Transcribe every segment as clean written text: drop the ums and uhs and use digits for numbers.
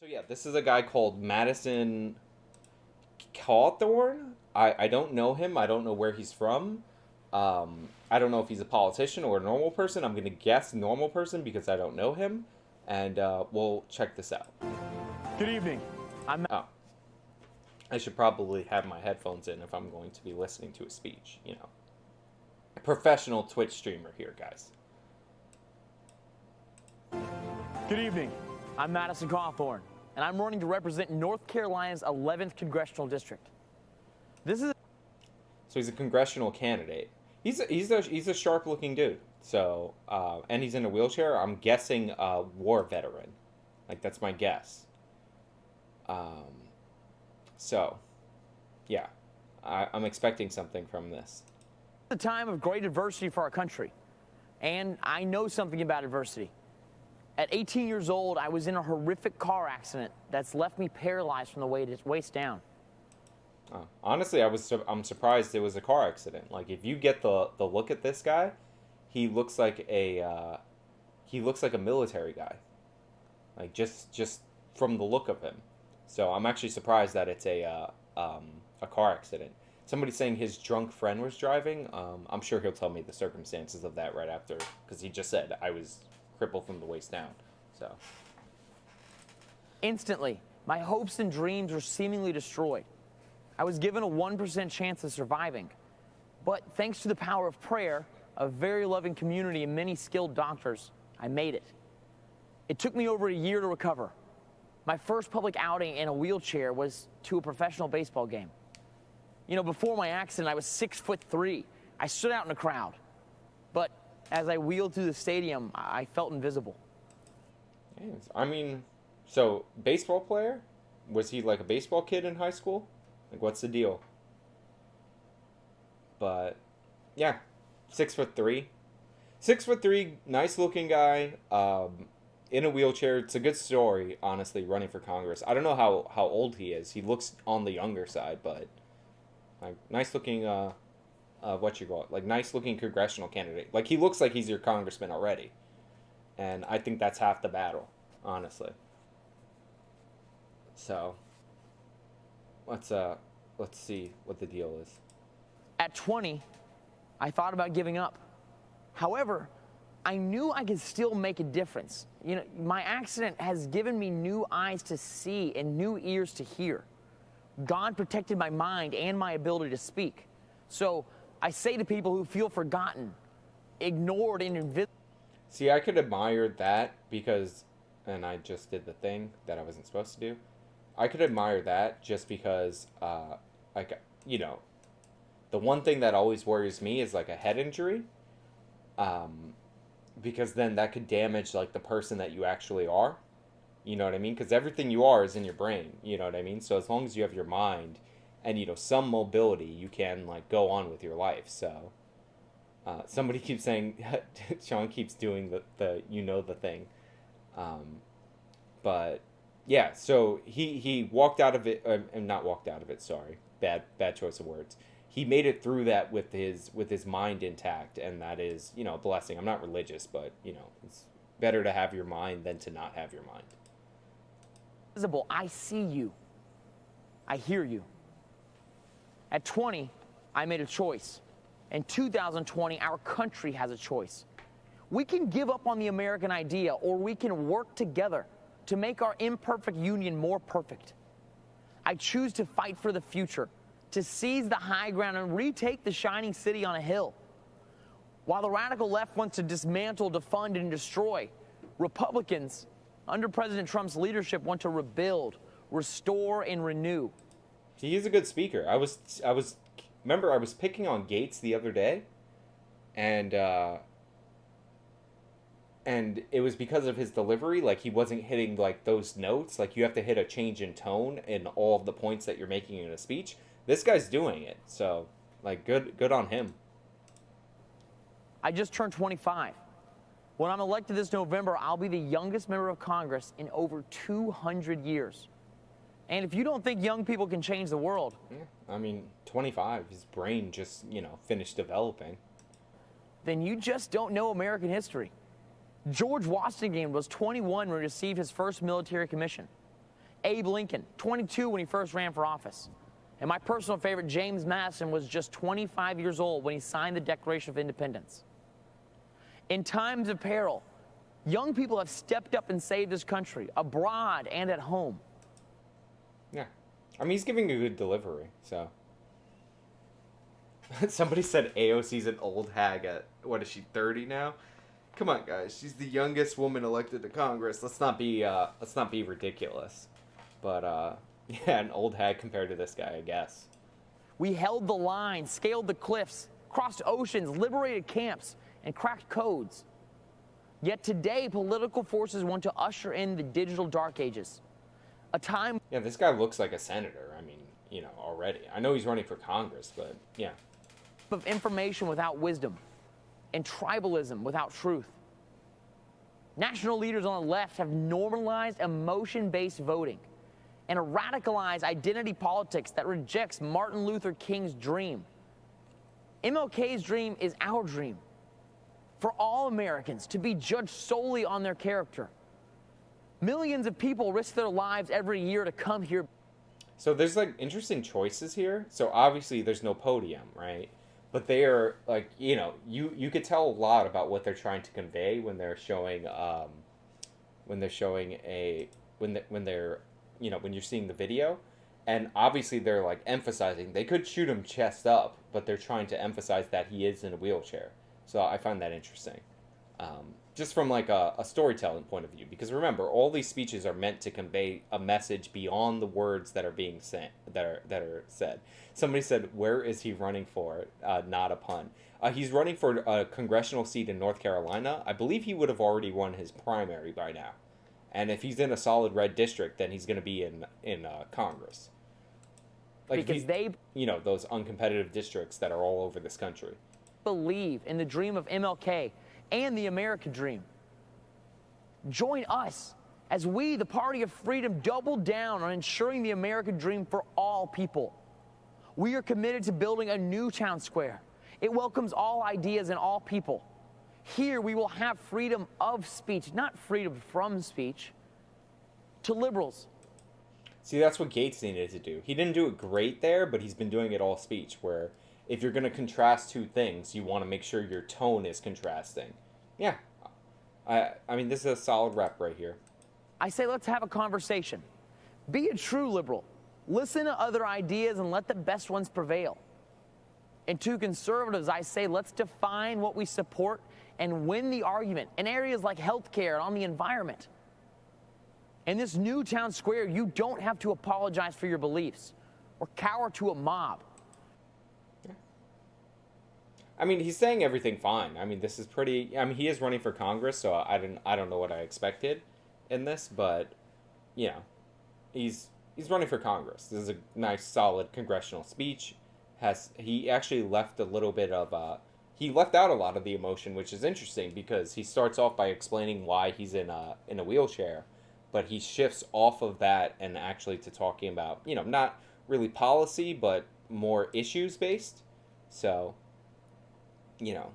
So yeah, this is a guy called Madison Cawthorn. I don't know him. I don't know where he's from. I don't know if he's a politician or a normal person. I'm gonna guess normal person because I don't know him, and we'll check this out. Good evening. I'm Oh, I should probably have my headphones in if I'm going to be listening to a speech. A professional Twitch streamer here, guys. Good evening. I'm Madison Cawthorn, and I'm running to represent North Carolina's 11th congressional district. This is So he's a congressional candidate. He's a sharp looking dude. So and he's in a wheelchair. I'm guessing a war veteran. Like that's my guess. Um, so yeah, I'm expecting something from this. a time of great adversity for our country, and I know something about adversity. At 18 years old, I was in a horrific car accident that's left me paralyzed from the waist down. Honestly, I'm surprised it was a car accident. Like if you get the look at this guy, he looks like a military guy. Like just from the look of him. So I'm actually surprised that it's a car accident. Somebody saying his drunk friend was driving. I'm sure he'll tell me the circumstances of that right after, because he just said I was crippled from the waist down. So Instantly, my hopes and dreams were seemingly destroyed. I was given a 1% chance of surviving, but thanks to the power of prayer, a very loving community, and many skilled doctors, I made it. It took me over a year to recover. My first public outing in a wheelchair was to a professional baseball game. Before my accident, I was 6'3". I stood out in a crowd. But as I wheeled through the stadium, I felt invisible. I mean, so baseball player? Was he like a baseball kid in high school? Like what's the deal? But yeah, 6'3". 6'3", nice looking guy. In a wheelchair. It's a good story, honestly, running for Congress. I don't know how old he is. He looks on the younger side, but like nice looking like nice looking congressional candidate. Like he looks like he's your congressman already. And I think that's half the battle, honestly. So let's see what the deal is. At 20, I thought about giving up. However, I knew I could still make a difference. My accident has given me new eyes to see and new ears to hear. God protected my mind and my ability to speak. So I say to people who feel forgotten, ignored, and invisible. See, I could admire that because, and I just did the thing that I wasn't supposed to do. I could admire that just because, the one thing that always worries me is like a head injury. Because then that could damage like the person that you actually are. You know what I mean? Because everything you are is in your brain. You know what I mean? So as long as you have your mind and some mobility, you can like go on with your life. So somebody keeps saying Sean keeps doing the thing. But yeah, so he walked out of it, and not walked out of it. Sorry, bad choice of words. He made it through that with his mind intact, and that is a blessing. I'm not religious, but it's better to have your mind than to not have your mind. I see you. I hear you. At 20, I made a choice. In 2020, our country has a choice. We can give up on the American idea, or we can work together to make our imperfect union more perfect. I choose to fight for the future, to seize the high ground and retake the shining city on a hill. While the radical left wants to dismantle, defund, and destroy, Republicans, under President Trump's leadership, want to rebuild, restore, and renew. He is a good speaker. Remember I was picking on Gates the other day, and it was because of his delivery. Like he wasn't hitting like those notes. Like you have to hit a change in tone in all of the points that you're making in a speech. This guy's doing it. So like good on him. I just turned 25. When I'm elected this November, I'll be the youngest member of Congress in over 200 years. And if you don't think young people can change the world... Yeah, 25, his brain just, finished developing. Then you just don't know American history. George Washington was 21 when he received his first military commission. Abe Lincoln, 22 when he first ran for office. And my personal favorite, James Madison, was just 25 years old when he signed the Declaration of Independence. In times of peril, young people have stepped up and saved this country, abroad and at home. Yeah. I mean, he's giving a good delivery, so. Somebody said AOC's an old hag at, what is she, 30 now? Come on, guys. She's the youngest woman elected to Congress. Let's not be ridiculous. But, yeah, an old hag compared to this guy, I guess. We held the line, scaled the cliffs, crossed oceans, liberated camps, and cracked codes. Yet today, political forces want to usher in the digital dark ages. A time... Yeah, this guy looks like a senator. I mean, you know, already. I know he's running for Congress, but, yeah. ...of information without wisdom and tribalism without truth. National leaders on the left have normalized emotion-based voting and a radicalized identity politics that rejects Martin Luther King's dream. MLK's dream is our dream. For all Americans to be judged solely on their character. Millions of people risk their lives every year to come here. So there's like interesting choices here. So obviously there's no podium, right? But they are like, you know, you could tell a lot about what they're trying to convey when they're showing when you're seeing the video. And obviously they're like emphasizing, they could shoot him chest up, but they're trying to emphasize that he is in a wheelchair. So I find that interesting. Just from like a storytelling point of view, because remember, all these speeches are meant to convey a message beyond the words that are being said. Somebody said, "Where is he running for?" Not a pun. He's running for a congressional seat in North Carolina. I believe he would have already won his primary by now, and if he's in a solid red district, then he's going to be in Congress. Like because they, you know, those uncompetitive districts that are all over this country. Believe in the dream of MLK and the American dream. Join us as we, the Party of Freedom, double down on ensuring the American dream for all people. We are committed to building a new town square. It welcomes all ideas and all people. Here we will have freedom of speech, not freedom from speech, to liberals. See, that's what Gates needed to do. He didn't do it great there, but he's been doing it all speech, where if you're going to contrast two things, you want to make sure your tone is contrasting. Yeah. I mean, this is a solid rep right here. I say let's have a conversation. Be a true liberal. Listen to other ideas and let the best ones prevail. And to conservatives, I say let's define what we support and win the argument in areas like healthcare and on the environment. In this new town square, you don't have to apologize for your beliefs or cower to a mob. I mean, he's saying everything fine. I mean, this is pretty... I mean, he is running for Congress, so I don't know what I expected in this, but, you know, he's running for Congress. This is a nice, solid congressional speech. He actually left a little bit of... he left out a lot of the emotion, which is interesting, because he starts off by explaining why he's in a wheelchair, but he shifts off of that and actually to talking about, you know, not really policy, but more issues-based. So... you know,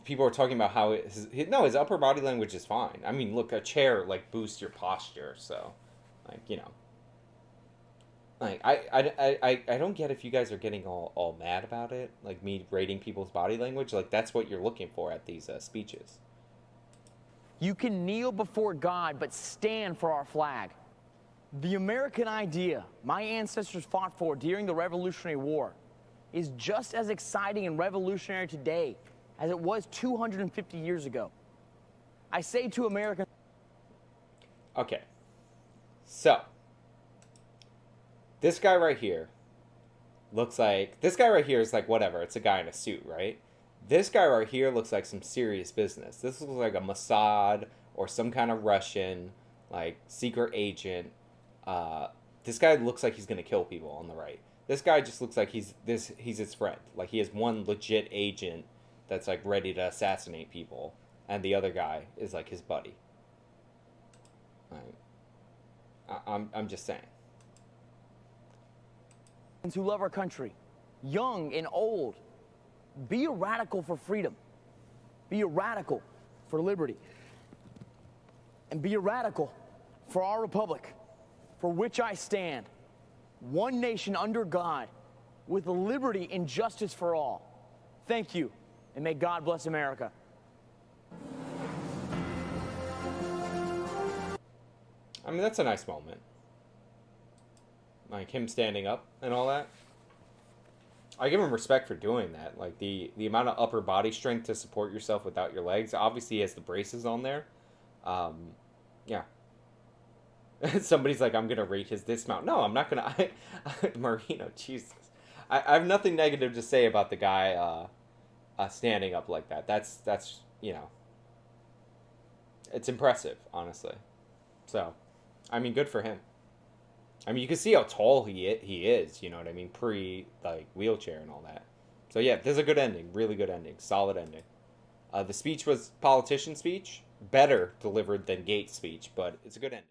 people are talking about how his upper body language is fine. I mean, look, a chair like boosts your posture, so like, you know, like I don't get if you guys are getting all mad about it, like me rating people's body language. Like that's what you're looking for at these speeches. You can kneel before God, but stand for our flag. The American idea my ancestors fought for during the Revolutionary War is just as exciting and revolutionary today as it was 250 years ago. I say to Americans... Okay. So, this guy right here looks like... This guy right here is like, whatever, it's a guy in a suit, right? This guy right here looks like some serious business. This looks like a Mossad or some kind of Russian, like, secret agent. This guy looks like he's gonna kill people on the right. This guy just looks like he's his friend. Like, he has one legit agent that's, like, ready to assassinate people. And the other guy is, like, his buddy. I'm just saying. Who love our country, young and old, be a radical for freedom. Be a radical for liberty. And be a radical for our republic, for which I stand, one nation under God, with liberty and justice for all. Thank you, and may God bless America. I mean, that's a nice moment. Like him standing up and all that. I give him respect for doing that. Like the amount of upper body strength to support yourself without your legs. Obviously, he has the braces on there. Yeah. Somebody's like, I'm gonna rate his dismount. No, I'm not gonna. Marino, Jesus. I have nothing negative to say about the guy standing up like that. That's it's impressive, honestly. So, I mean, good for him. I mean, you can see how tall he is. You know what I mean? Like wheelchair and all that. So yeah, this is a good ending. Really good ending. Solid ending. The speech was politician speech, better delivered than Gates' speech, but it's a good ending.